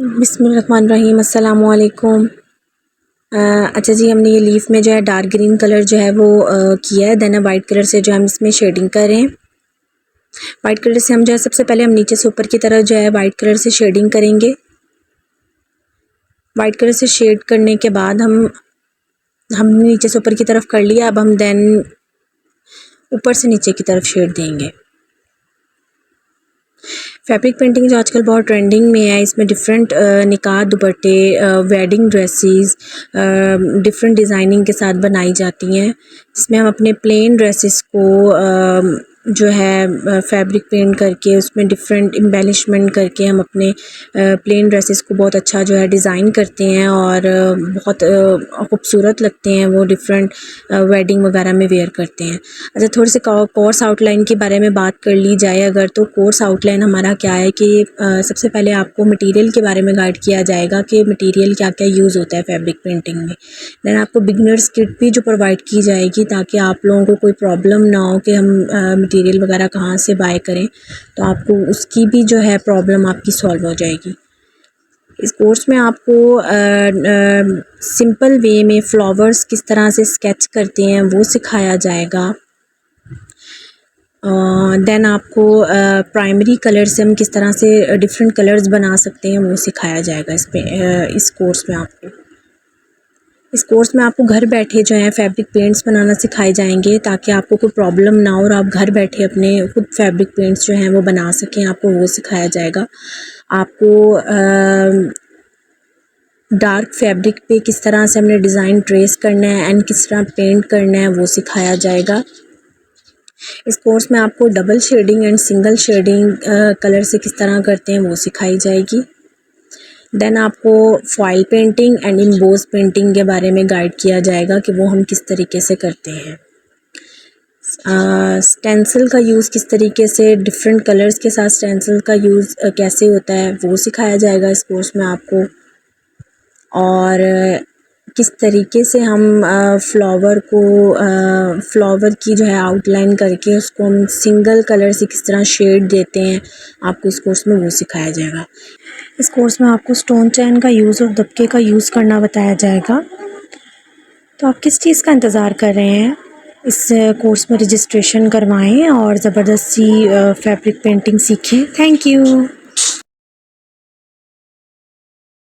बिस्मिल्लाहिर्रहमानिर्रहीम, अस्सलामु अलैकुम। अच्छा जी, हमने ये लीफ में जो है डार्क ग्रीन कलर जो है वो किया है। देन वाइट कलर से जो हम इसमें शेडिंग कर रहे हैं। वाइट कलर से हम जो है सबसे पहले हम नीचे से ऊपर की तरफ जो है वाइट कलर से शेडिंग करेंगे। वाइट कलर से शेड करने के बाद हम नीचे से ऊपर की तरफ कर लिया। अब हम देन ऊपर से नीचे की तरफ शेड देंगे। फैब्रिक पेंटिंग जो आजकल बहुत ट्रेंडिंग में है, इसमें डिफरेंट निकाह दुपट्टे, वेडिंग ड्रेसेस डिफरेंट डिज़ाइनिंग के साथ बनाई जाती हैं। इसमें हम अपने प्लेन ड्रेसेस को जो है फैब्रिक पेंट करके उसमें डिफरेंट एम्बेलिशमेंट करके हम अपने प्लेन ड्रेसेस को बहुत अच्छा जो है डिज़ाइन करते हैं और बहुत खूबसूरत लगते हैं वो डिफरेंट वेडिंग वगैरह में वेयर करते हैं। अच्छा, थोड़ी सी कोर्स आउटलाइन के बारे में बात कर ली जाए अगर, तो कोर्स आउटलाइन हमारा क्या है कि सबसे पहले आपको मटेरियल के बारे में गाइड किया जाएगा कि मटेरियल क्या क्या यूज़ होता है फैब्रिक पेंटिंग में। देन आपको बिगनर्स किट भी जो प्रोवाइड की जाएगी ताकि आप लोगों को कोई प्रॉब्लम ना हो कि हम मटेरियल वगैरह कहाँ से बाय करें, तो आपको उसकी भी जो है प्रॉब्लम आपकी सॉल्व हो जाएगी। इस कोर्स में आपको सिंपल वे में फ्लावर्स किस तरह से स्केच करते हैं वो सिखाया जाएगा। देन आपको प्राइमरी कलर से हम किस तरह से डिफरेंट कलर्स बना सकते हैं वो सिखाया जाएगा इस कोर्स में आपको। इस कोर्स में आपको घर बैठे जो है फैब्रिक पेंट्स बनाना सिखाए जाएंगे ताकि आपको कोई प्रॉब्लम ना हो और आप घर बैठे अपने खुद फैब्रिक पेंट्स जो हैं वो बना सकें, आपको वो सिखाया जाएगा। आपको डार्क फैब्रिक पे किस तरह से हमने डिज़ाइन ट्रेस करना है एंड किस तरह पेंट करना है वो सिखाया जाएगा। इस कोर्स में आपको double shading and single shading colour से किस तरह करते हैं वो सिखाई जाएगी। देन आपको foil painting and emboss painting के बारे में गाइड किया जाएगा कि वो हम किस तरीके से करते हैं। स्टेंसिल का यूज़ किस तरीके से, डिफरेंट कलर्स के साथ स्टेंसिल का यूज़ कैसे होता है वो सिखाया जाएगा इस कोर्स में आपको। और किस तरीके से हम फ्लावर की जो है आउटलाइन करके उसको हम सिंगल कलर से किस तरह शेड देते हैं, आपको इस कोर्स में वो सिखाया जाएगा। इस कोर्स में आपको स्टोन चैन का यूज़ और दबके का यूज़ करना बताया जाएगा। तो आप किस चीज़ का इंतज़ार कर रहे हैं? इस कोर्स में रजिस्ट्रेशन करवाएं और ज़बरदस्ती फैब्रिक पेंटिंग सीखें। Thank you.